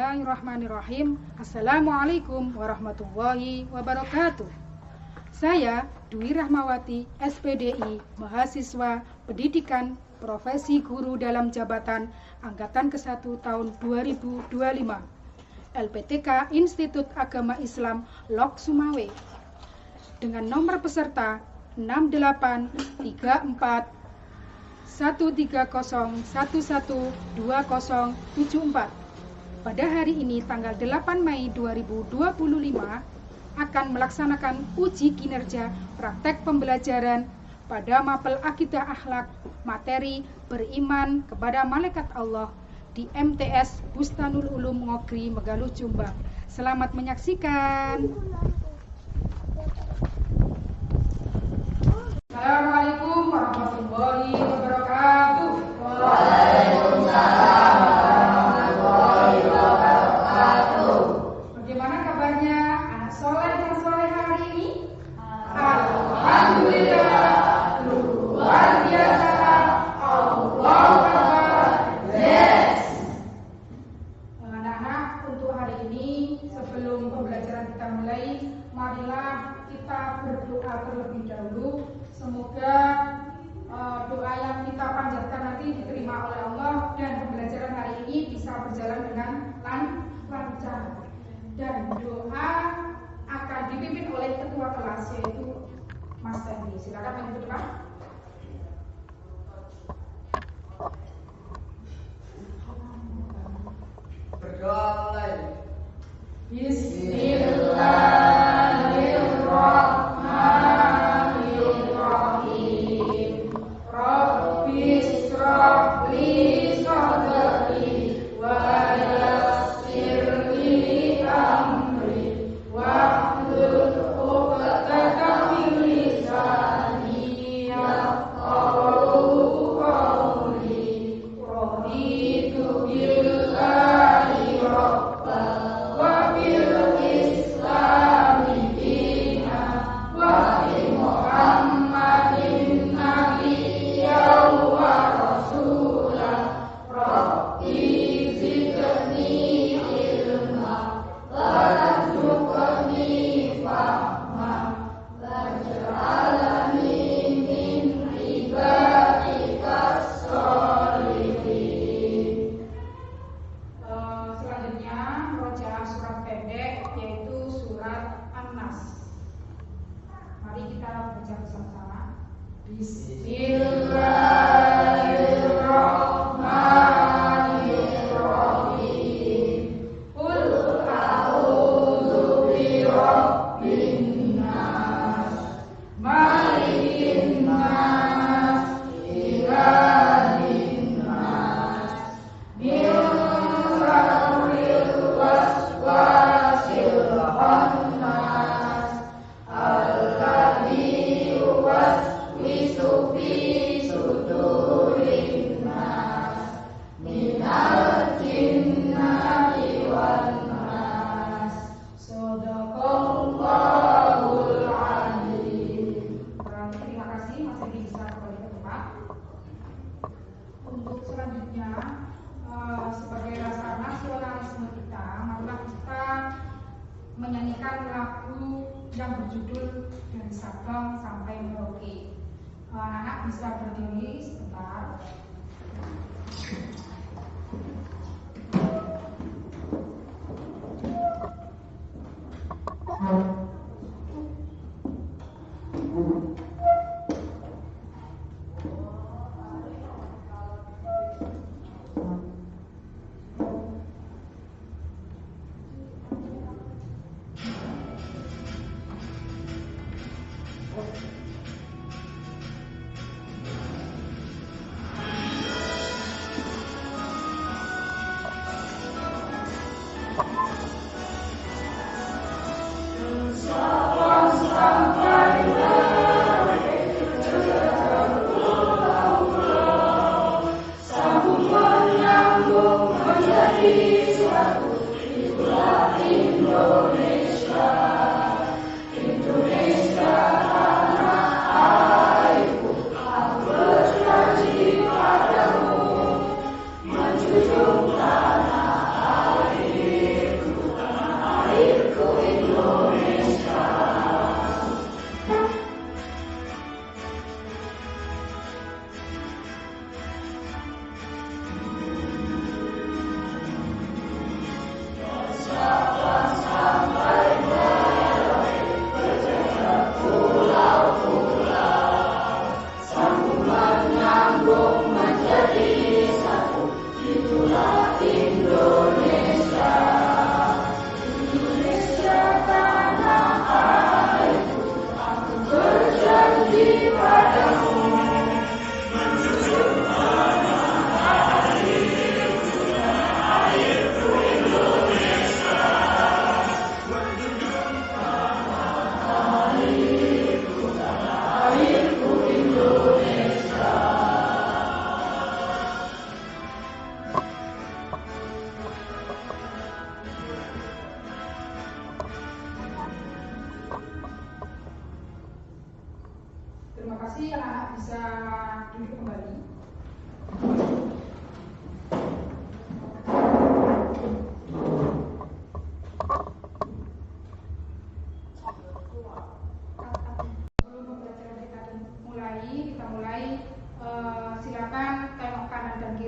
Bismillahirrahmanirrahim. Assalamualaikum warahmatullahi wabarakatuh. Saya Dwi Rahmawati, SPDI, mahasiswa pendidikan profesi guru dalam jabatan Angkatan ke-1 tahun 2025. LPTK Institut Agama Islam Lok Sumawe. Dengan nomor peserta 6834 130112074. Pada hari ini tanggal 8 Mei 2025 akan melaksanakan uji kinerja praktek pembelajaran pada mapel akidah akhlak materi beriman kepada malaikat Allah di MTS Bustanul Ulum Ngogri Megaluh Jombang. Selamat menyaksikan. Assalamualaikum warahmatullahi wabarakatuh. Waalaikumsalam warahmatullahi wabarakatuh. Bagaimana kabarnya anak soleh dan soleh hari ini? Alhamdulillah, luar biasa. Allahu Akbar. Yes. Anak-anak, untuk hari ini sebelum pembelajaran kita mulai, marilah kita berdoa terlebih dahulu. Semoga doa yang kita panjatkan nanti diterima oleh Allah dan pembelajaran hari ini bisa berjalan dengan lancar. Dan doa akan dipimpin oleh ketua kelas, yaitu Mas Tendi. Silakan maju ke depan. Berdoa mulai. Bismillahirrahmanirrahim. Rabbi shrah li sadri wa yassir li amri wahlul 'uqdatam min lisani yafqahu qawli. Raditu billahi rabban wa bil islami dinan wa bi Muhammadin nabiyyan wa rasulan. Rabbi zidni ilma warzuqni fahma waj'alni min ibadikas sholihin. Selanjutnya rojaah surat pendek, yaitu surat An-Nas. Mari kita baca bersama-sama. Bismillahirrahmanirrahim. Qul a'udzu birabbin nas, malikin nas, ilahin nas, min syarril waswasil khannas, alladzi yuwaswisu fi sudurin nas, minal jinnati wan nas. Shadaqallahul alim. Terima kasih, Mas Edi bisa kembali ke tempat. Untuk selanjutnya, sebagai rasa nasionalisme kita, marilah kita menyanyikan lagu yang berjudul Dari Sabang Sampai Merauke. Anak-anak bisa berdiri sebentar.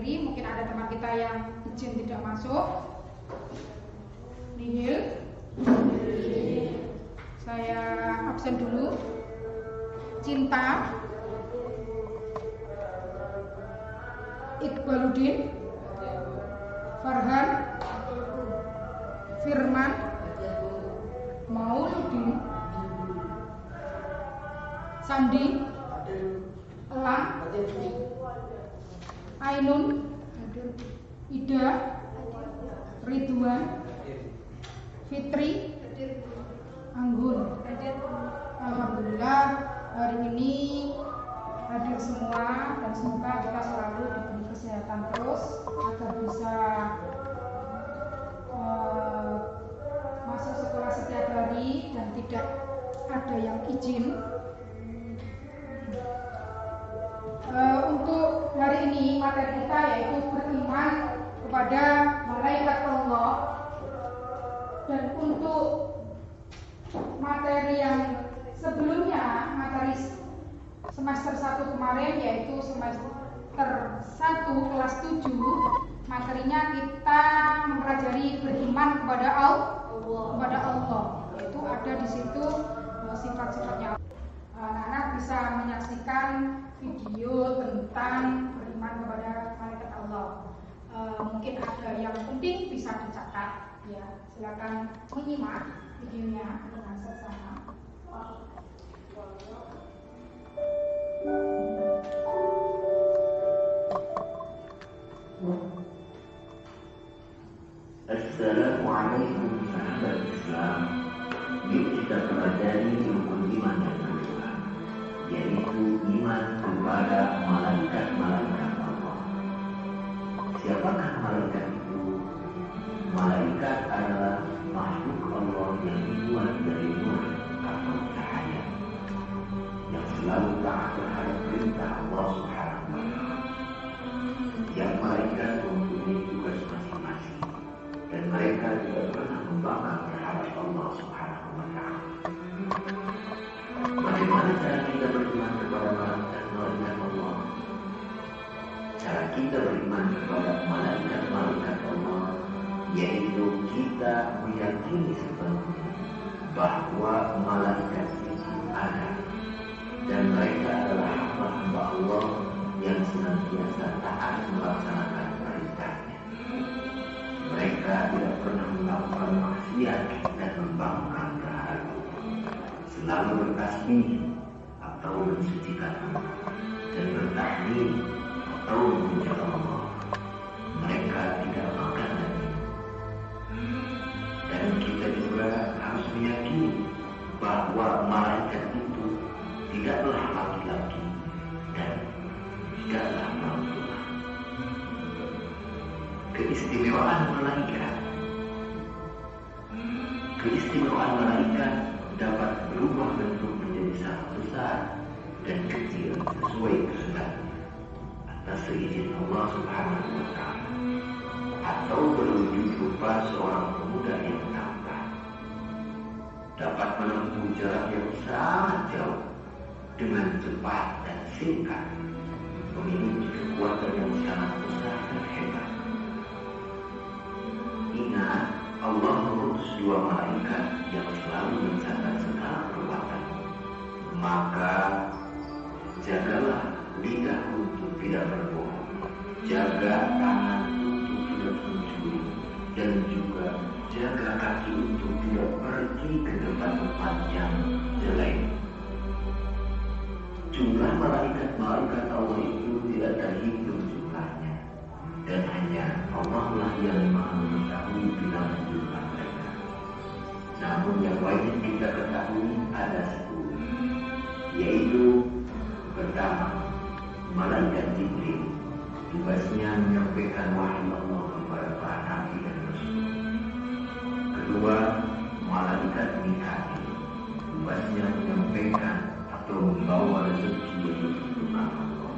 sendiri. Mungkin ada teman kita yang izin tidak masuk. Nihil. Saya absen dulu. Cinta. Iqbaluddin. Farhan. Firman. Mauluddin. Sandi. Elang. Ainun. Ida. Ridwan. Fitri. Anggun. Alhamdulillah hari ini hadir semua dan semoga kita selalu diberi kesehatan terus agar bisa masuk sekolah setiap hari dan tidak ada yang izin. Untuk hari ini materi kita yaitu beriman kepada malaikat Allah, dan untuk materi yang sebelumnya, materi semester 1 kemarin yaitu semester 1 kelas 7, materinya kita mempelajari beriman kepada Allah. Itu ada di situ sifat-sifatnya. Anak-anak bisa menyaksikan video tentang beriman kepada malaikat Allah. Mungkin ada yang penting bisa dicatat. Ya, silakan menyimak videonya dengan seksama. Assalamualaikum sahabat Islam. Yuk kita pelajari rukun iman yang kedua, yaitu iman kepada malaikat-malaikat Allah. Siapakah malaikat itu? Malaikat adalah makhluk Allah yang dibuat dari nur atau cahaya, yang selalu taat terhadap perintah Allah Subhanahu wa Ta'ala. Yang malaikat mempunyai tugas masing-masing, dan mereka tidak pernah membangkang terhadap Allah Subhanahu wa Ta'ala. Bagaimana cara kita beriman kepada malaikat-malaikat Allah? Cara kita beriman kepada malaikat-malaikat Allah yaitu kita meyakini sepenuhnya bahwa malaikat itu ada, dan mereka adalah hamba-hamba Allah yang senantiasa taat melaksanakan perintahnya. Mereka tidak pernah melakukan maksiat dan membangkang terhadap Allah, selalu bertasbih atau mensucikan Allah, dan bertahmid atau memuja Allah. Mereka tidak makan dan minum. Dan kita juga harus meyakini bahwa malaikat itu tidaklah laki-laki dan tidaklah perempuan. Keistimewaan malaikat dapat berubah bentuk menjadi sangat besar dan kecil sesuai kehendaknya atas seizin Allah Subhanahu wa Ta'ala, atau berwujud rupa seorang pemuda yang tampan, dapat menempuh jarak yang sangat jauh dengan cepat dan singkat, memiliki kekuatan yang sangat besar dan hebat. Ingat, Allah mengutus 2 malaikat yang selalu mencatat segala perbuatan. Maka jagalah lidah untuk tidak berbohong, jaga tangan untuk tidak mencuri, dan juga jaga kaki untuk tidak pergi ke tempat-tempat yang jelek. Jumlah malaikat-malaikat Allah itu tidak terhitung jumlahnya, dan hanya Allah lah yang Maha mengetahui bilangan jumlah mereka. Namun yang wajib kita ketahui ada 10, yaitu pertama, malaikat Jibril, tugasnya menyampaikan wahyu Allah kepada para nabi dan rasul. Kedua, malaikat Mikail, tugasnya menyampaikan atau membawa rezeki bagi kehidupan Allah.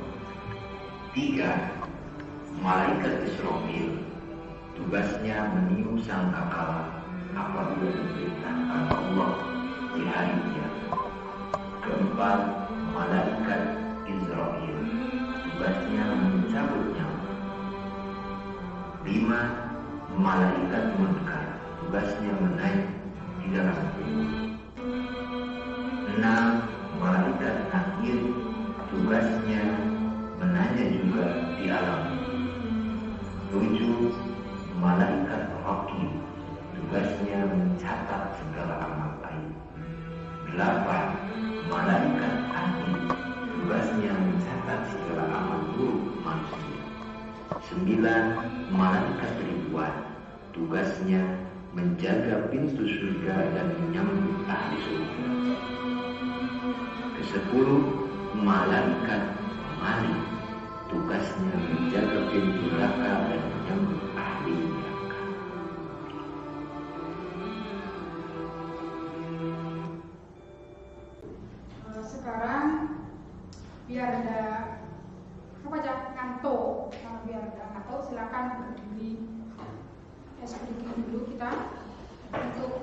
3, malaikat Israfil, tugasnya meniup sangkakala apabila diperintahkan Allah di hari kiamat. Keempat, malaikat Israfil, tugasnya mencabut nyawa kelima, malaikat munkar, tugasnya menaik di dalam kubur. 6. Malaikat nakir, tugasnya menanya juga di alam. 7. Malaikat hakim, tugasnya mencatat segala amal baik. 8. Malaikat adil, tugasnya mencatat segala amal buruk manusia. 9. Malaikat Ridwan, tugasnya menjaga pintu surga dan menyambut ahli surga. 10. Malaikat Malik, tugasnya menjaga pintu neraka dan menyambut ahli neraka. Sekarang biar ada ngantuk. Biar ada ngantuk, silakan berdiri. Berdiri dulu kita untuk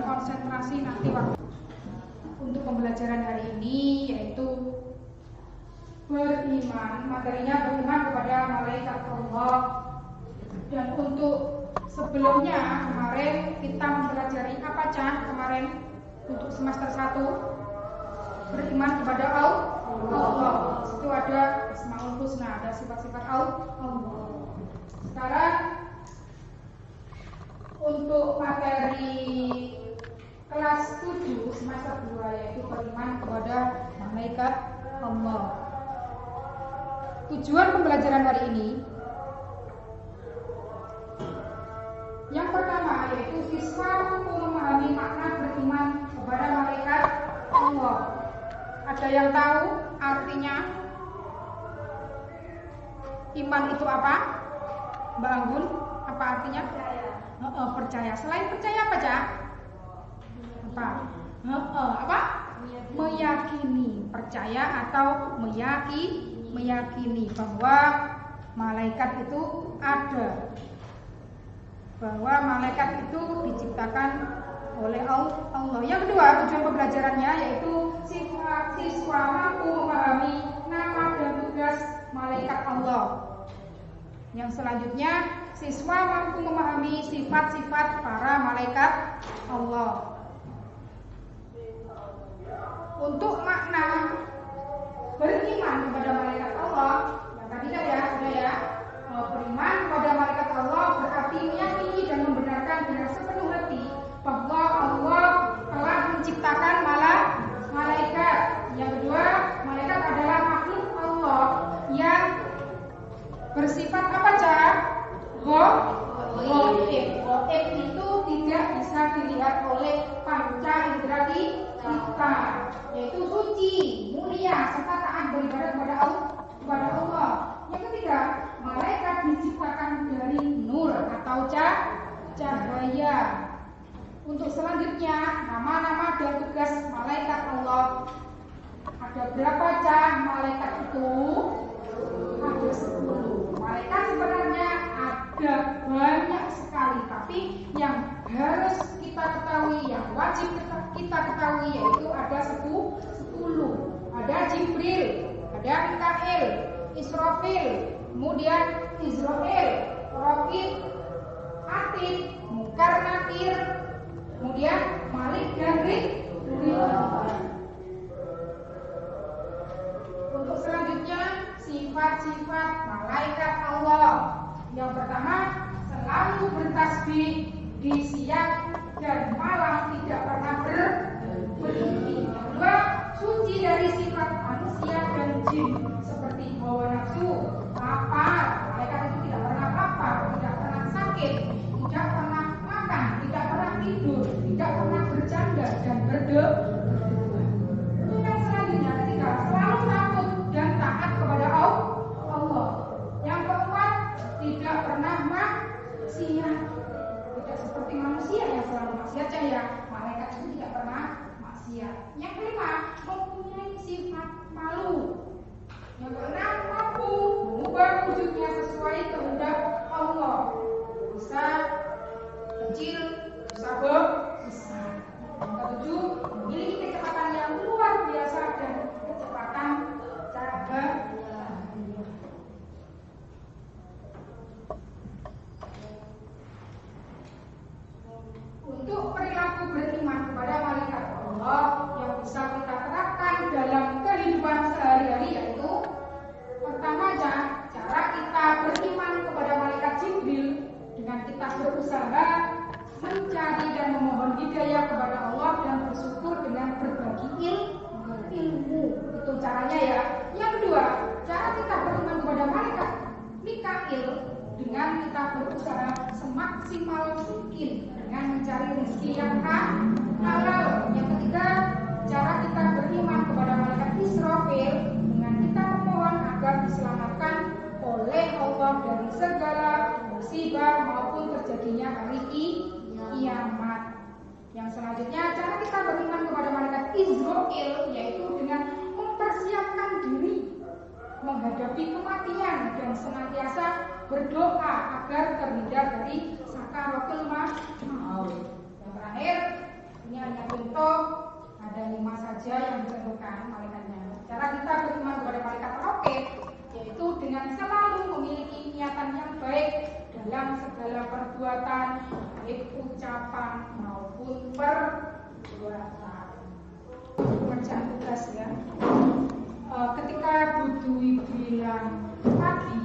konsentrasi nanti waktu untuk pembelajaran hari ini, yaitu beriman. Materinya beriman kepada malaikat Allah. Dan untuk sebelumnya kemarin kita mempelajari apa kemarin untuk semester 1, beriman kepada Allah. Itu ada Asmaul Husna, ada sifat-sifat Allah. Sekarang untuk materi kelas 7 semester 2, yaitu beriman kepada malaikat Allah. Tujuan pembelajaran hari ini yang pertama yaitu siswa mampu memahami makna beriman kepada malaikat Allah. Ada yang tahu artinya iman itu apa? Mbak Anggun, apa artinya? Percaya. Selain percaya apa, Cak? Apa? Meyakini. Percaya atau meyakini bahwa malaikat itu ada. Bahwa malaikat itu diciptakan oleh Allah. Yang kedua, tujuan pembelajarannya yaitu siswa mampu memahami nama dan tugas malaikat Allah. Yang selanjutnya, siswa mampu memahami sifat-sifat para malaikat Allah. Untuk makna beriman kepada malaikat Allah, yang tadi sudah ya, beriman kepada malaikat Allah berarti meyakini dan membenarkan dengan sepenuh hati bahwa Allah telah menciptakan malaikat. Yang kedua, malaikat adalah makhluk Allah yang bersifat apa, Cak? Gaib. Gaib itu tidak bisa dilihat oleh panca indera kita, yaitu suci, mulia, serta taat beribadah kepada Allah. Yang ketiga, malaikat diciptakan dari nur atau cahaya. Untuk selanjutnya, nama-nama dan tugas malaikat Allah. Ada berapa, malaikat itu? Ada 10. Malaikat sebenarnya ada banyak sekali, tapi yang harus kita ketahui, yang wajib kita ketahui yaitu ada 10. Ada Jibril, ada Mikail, Israfil, kemudian Israel, Raqib, Atid, Munkar, Nakir, kemudian Malik dan Ridwan. Untuk selanjutnya, sifat-sifat malaikat Allah. Yang pertama, selalu bertasbih di siang dan malam, tidak pernah berhenti. Yang kedua, suci dari sifat manusia dan jin seperti hawa nafsu, lapar. Malaikat itu tidak pernah lapar, tidak pernah sakit, tidak pernah makan, tidak pernah tidur, tidak pernah bercanda dan berdoa. Yang selanjutnya, ketiga, selalu takut dan taat kepada Allah. Yang keempat, tidak pernah maksiat. Tidak seperti manusia yang selalu maksiat, ya. Malaikat itu tidak pernah maksiat. Yang kelima, mempunyai sifat malu. Yang keenam, mampu mengubah wujudnya sesuai kehendak Allah. Bisa kecil, bisa besar. Yang ketujuh, memiliki kecepatan yang luar biasa dan kecepatan cahaya Itu caranya ya. Yang kedua, cara kita beriman kepada malaikat Mikail dengan kita berusaha semaksimal mungkin dengan mencari rezeki yang halal. Yang ketiga, cara kita beriman kepada malaikat Israfil dengan kita memohon agar diselamatkan oleh Allah dari segala musibah maupun terjadinya hari kiamat. Yang selanjutnya, cara kita beriman kepada malaikat Israel yaitu dengan mempersiapkan diri menghadapi kematian dan senantiasa berdoa agar terhindar dari sakaratul maut. Yang terakhir, ini hanya contoh, ada 5 saja yang disebutkan malaikatnya. Cara kita beriman kepada malaikat roket yaitu dengan selalu memiliki niatan yang baik dalam segala perbuatan, baik ucapan maupun perbuatan. Pekerjaan tugas ya. Ketika Bu Dwi bilang pagi,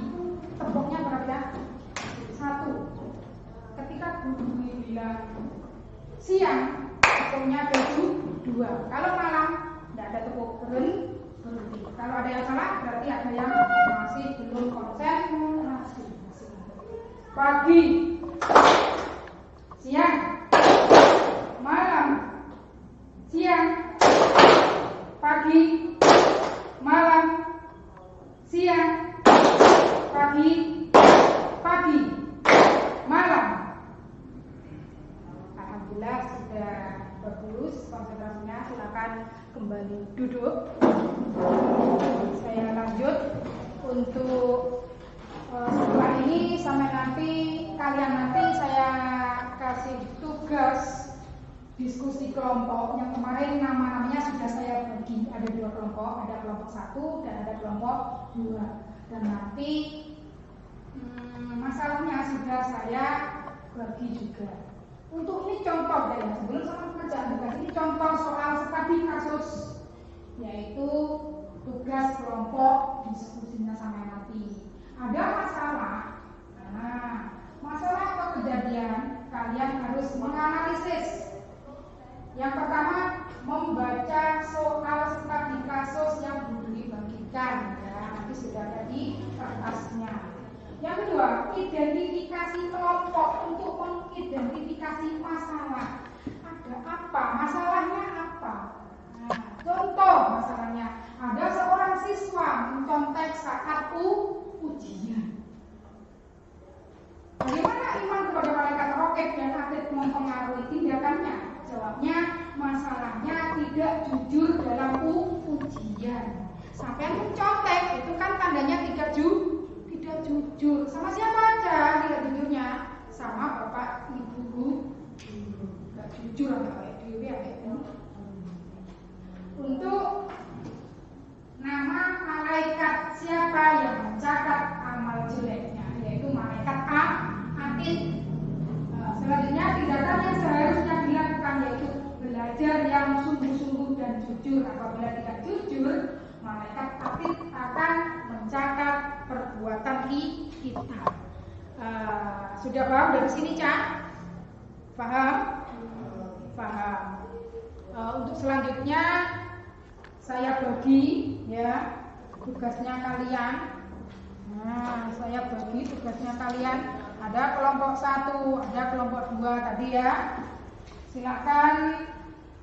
tepungnya berapa? 1. Ketika Bu Dwi bilang siang, tepungnya 2. Kalau malam tidak ada tepung, berhenti. Kalau ada yang salah berarti ada yang masih belum konsentrasi. Pagi, siang, malam, siang, pagi, malam, siang, pagi, malam. Alhamdulillah sudah bagus konsentrasinya. Silakan kembali duduk. Saya lanjut untuk setelah ini sampai nanti kalian saya kasih tugas diskusi kelompok. Yang kemarin nama-namanya sudah saya bagi, ada 2 kelompok, ada kelompok 1 dan ada kelompok 2. Dan nanti masalahnya sudah saya bagi juga. Untuk ini contoh ya, sebelum sama pekerjaan tugas ini contoh soal studi kasus, yaitu tugas kelompok diskusinya sampai nanti. Ada masalah, masalah atau kejadian kalian harus menganalisis. Yang pertama, membaca soal studi kasus yang dibagikan ya, nanti sudah ada di kertasnya. Yang kedua, identifikasi kelompok untuk mengidentifikasi masalah. Ada apa? Masalahnya apa? Contoh masalahnya, ada seorang siswa mencontek saat ujian. Bagaimana iman kepada malaikat roket dan atlet mempengaruhi tindakannya? Jawabnya, masalahnya tidak jujur dalam ujian. Sampai mencontek itu kan tandanya tidak jujur. Sama siapa aja tidak jujurnya? Sama bapak ibu guru. Tidak jujur kayak dewi itu. Untuk nama malaikat siapa yang mencatat amal jeleknya, yaitu malaikat atid. Selanjutnya tindakan yang seharusnya dilakukan yaitu belajar yang sungguh-sungguh dan jujur. Apabila tidak jujur, malaikat atid akan mencatat perbuatan kita. Sudah paham dari sini, Cak? Paham? Paham. Untuk selanjutnya saya bagi ya tugasnya kalian. Saya bagi tugasnya kalian. Ada kelompok 1, ada kelompok 2 tadi ya. Silakan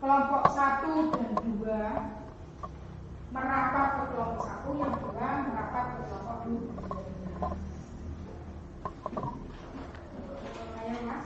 kelompok 1 dan 2 merapat ke kelompok 1, yang 2 merapat ke kelompok 2. Ayo Mas.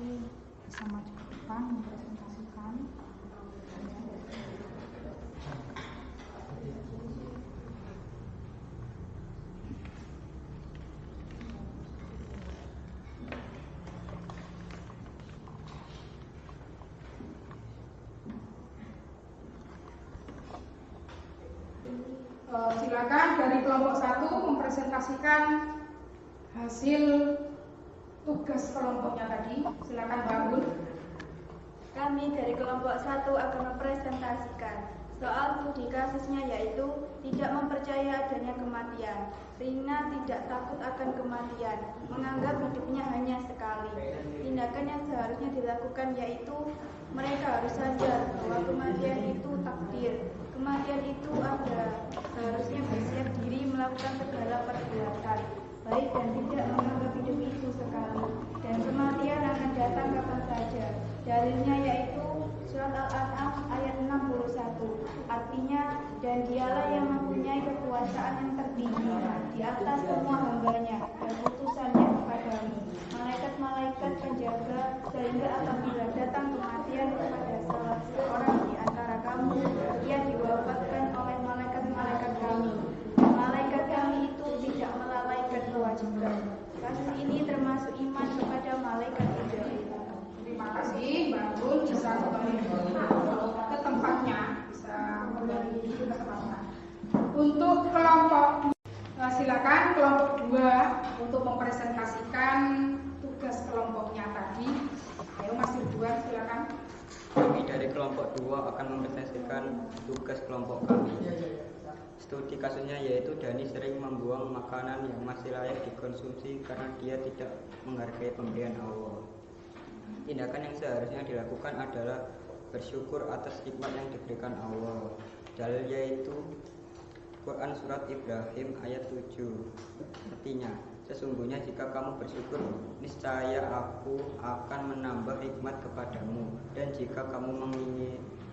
bisa maju ke depan mempresentasikan. Silakan dari kelompok 1 mempresentasikan hasil tugas kelompoknya tadi. Silakan bangun. Kami dari kelompok 1 akan mempresentasikan soal studi kasusnya, yaitu tidak mempercaya adanya kematian. Rina tidak takut akan kematian, menganggap hidupnya hanya sekali. Tindakan yang seharusnya dilakukan yaitu mereka harus sadar bahwa kematian itu takdir. Kematian itu ada, seharusnya bersiap diri melakukan segala perbuatan baik dan tidak menganggap hidup itu sekali. Dan kematian akan datang kapan saja. Dalilnya yaitu surat Al-An'am ayat 61. Artinya, dan dialah yang mempunyai kekuasaan yang tertinggi di atas semua hambanya dan utusannya kepadamu, malaikat-malaikat penjaga, sehingga apabila datang kematian kepada salah seorang di antara kamu, ia diwafatkan oleh malaikat-malaikat kami. Malaikat kami itu tidak melalaikan kewajiban. Kasus ini termasuk iman kepada malaikat Jibril. Terima kasih, bangun, bisa kembali ke tempatnya, bisa kembali ke tempatnya. Untuk kelompok, silakan kelompok 2 untuk mempresentasikan tugas kelompoknya tadi. Ayo Mas Ridwan, silakan. Kami dari kelompok 2 akan mempresentasikan tugas kelompok kami. Studi kasusnya yaitu Dani sering membuang makanan yang masih layak dikonsumsi karena dia tidak menghargai pemberian Allah. Tindakan yang seharusnya dilakukan adalah bersyukur atas nikmat yang diberikan Allah. Dalil yaitu Quran surat Ibrahim ayat 7. Artinya, sesungguhnya jika kamu bersyukur, niscaya aku akan menambah nikmat kepadamu, dan jika kamu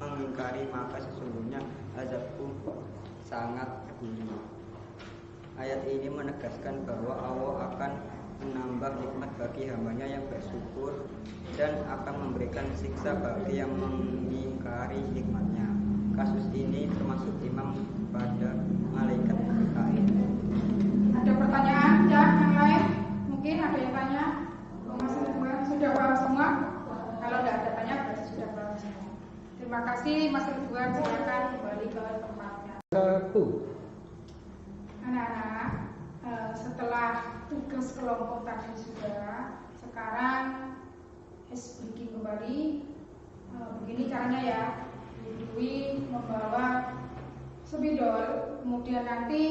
mengingkari, maka sesungguhnya azabku sangat peduli. Ayat ini menegaskan bahwa Allah akan menambah nikmat bagi hambanya yang bersyukur dan akan memberikan siksa bagi yang mengingkari nikmatnya. Kasus ini termasuk imam pada malaikat Mikail. Ada pertanyaan ya yang lain? Mungkin ada yang tanya? Masih sudah paham semua? Kalau tidak ada tanya berarti sudah paham semua. Terima kasih Mas Ridwan, silakan kembali ke tempatnya. Anak-anak, setelah tugas kelompok tadi sudah, sekarang bikin kembali. Begini caranya ya, Dwi membawa spidol, kemudian nanti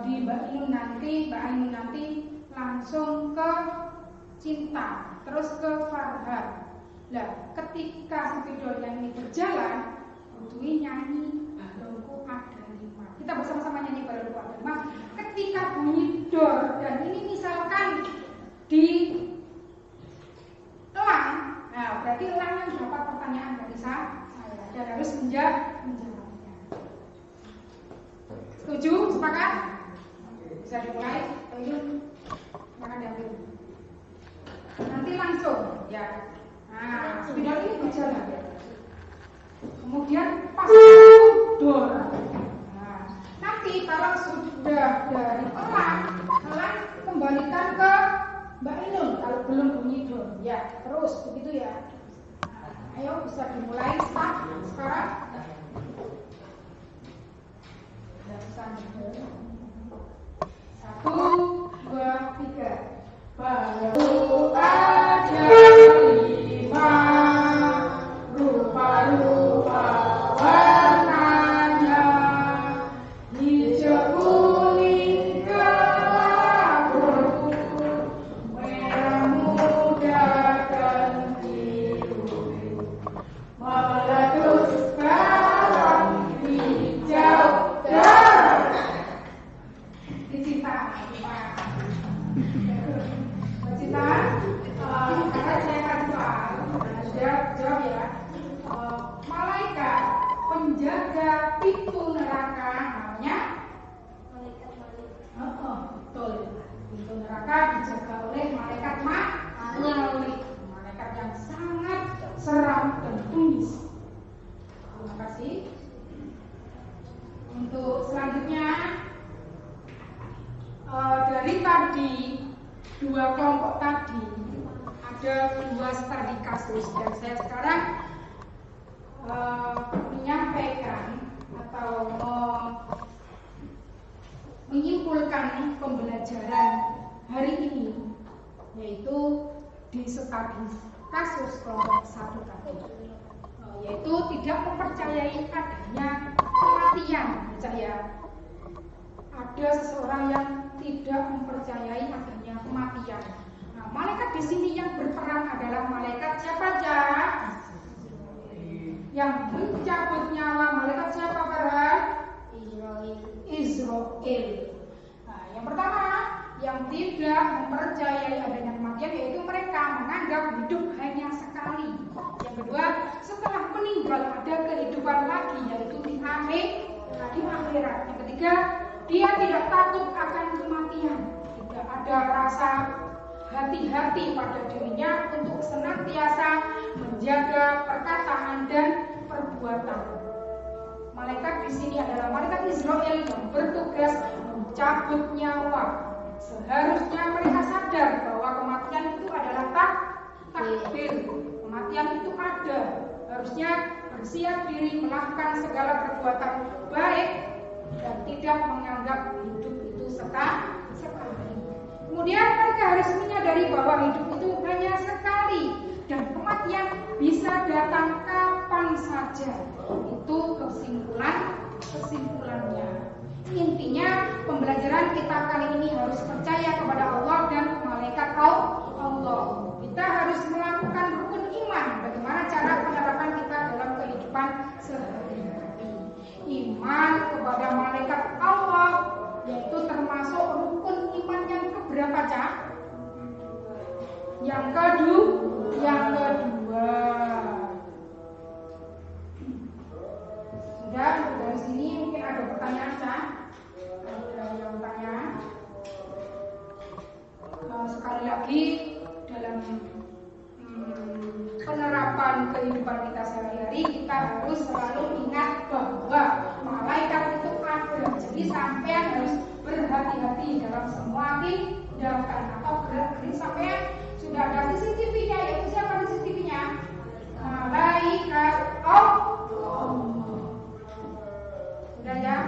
di Mbak Ainun nanti langsung ke Cinta, terus ke Farhan. Nah, ketika spidolnya ini berjalan, Dwi nyanyi Balonku ada 5. Kita bersama-sama nyanyi Balonku ada 5. Ketika bunyi dor dan ini misalkan di elang, nah berarti elang yang dapat pertanyaan dari saya dan harus menjawabnya. Setuju? Sepakat? Bisa dimulai? Ayo, silakan diambil. Nanti langsung, ya. Nah, spidol ini berjalan. Kemudian pas dor. Nah, nanti kalau sudah dari elang kembalikan ke Mbak Ainun kalau belum bunyi dor. Ya, terus begitu ya. Nah, ayo bisa dimulai start sekarang. Satu, dua, tiga. Baru ada 5 rupa-rupa warnanya, hijau, kuning, kelabu, merah muda dan biru, meletus balon hijau dan dicinta. Cinta, kedua studi kasus, dan saya sekarang menyampaikan atau menyimpulkan pembelajaran hari ini, yaitu di studi kasus kelompok 1 tadi, yaitu tidak mempercayai adanya kematian. Percaya ada seseorang yang tidak mempercayai adanya kematian. Nah, malaikat di sini yang berperan adalah malaikat siapa aja? Yang mencabut nyawa, malaikat siapa Farhan? Israel. Nah, yang pertama, yang tidak mempercayai adanya kematian yaitu mereka menganggap hidup hanya sekali. Yang kedua, setelah meninggal ada kehidupan lagi, yaitu di akhirat. Yang ketiga, dia tidak takut akan kematian, tidak ada rasa hati-hati pada dirinya untuk senantiasa menjaga perkataan dan perbuatan. Malaikat di sini adalah malaikat Israel yang bertugas mencabut nyawa. Seharusnya mereka sadar bahwa kematian itu adalah takdir. Kematian itu ada. Harusnya bersiap diri melakukan segala perbuatan baik dan tidak menganggap hidup itu sekali. Kemudian mereka harus menyadari bahwa hidup itu hanya sekali dan kematian bisa datang kapan saja. Itu kesimpulannya. Intinya pembelajaran kita kali ini harus percaya kepada Allah dan malaikat Allah. Kita harus melakukan rukun iman. Bagaimana cara penerapan kita dalam kehidupan sehari-hari? Iman kepada malaikat Allah, yaitu termasuk rukun iman yang keberapa, Cak? Yang kedua. Sudah, dari sini mungkin ada pertanyaan, Cak? Ada yang bertanya? Sekali lagi, dalam penerapan kehidupan kita sehari-hari, kita harus selalu ingat bahwa malaikat itu ada. Jadi sampean harus berhati-hati dalam semua tindakan atau gerak-gerik sampean. Sudah ada CCTV-nya, yaitu siapa CCTV-nya? Malaikat Allah. Sudah ya,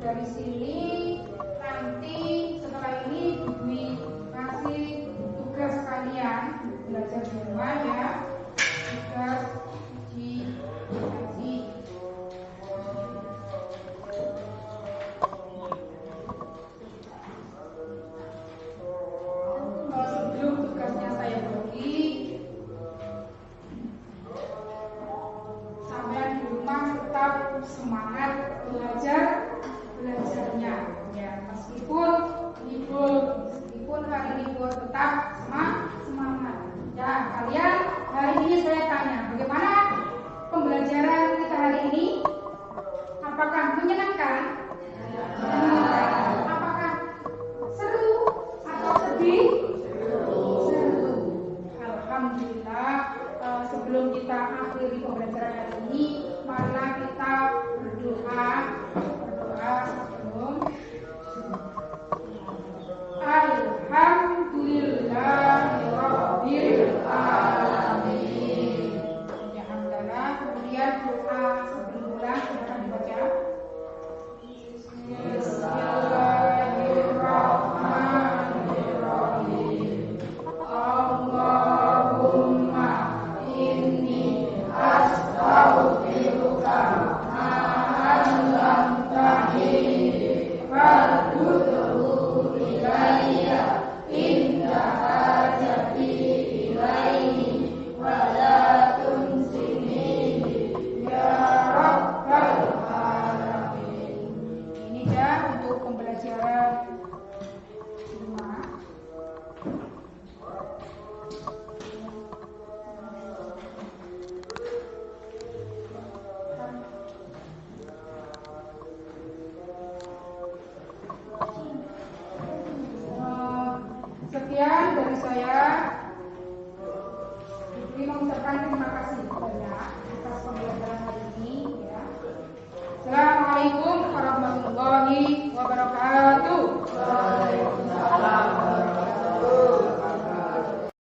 dari sini nanti setelah ini kasih tugas kalian belajar di rumah ya, tugas uji ngaji. Sebelum tugasnya saya bagi, sampai di rumah tetap semangat belajarnya ya, meskipun hari libur tetap semangat ya. Kalian hari ini saya tanya, bagaimana pembelajaran kita hari ini? Apakah menyenangkan? Apakah seru atau sedih? Seru. Alhamdulillah. Sebelum kita akhiri pembelajaran hari ini, marilah kita berdoa sebelum. Alhamdulillahirabbil alamin. Ya hamdalah. Kemudian doa sebelum pulang silakan dibaca. Bismillahirrahmanirrahim. Allahumma inni astaghfiruka ma 'allamtani fardhu ilayya inna hajati ilaihi wa la tunsini ya rabbal alamin. Ini ya untuk pembelajaran semua. Sekian dari saya. Ini mengucapkan terima kasih banyak atas pembelajaran.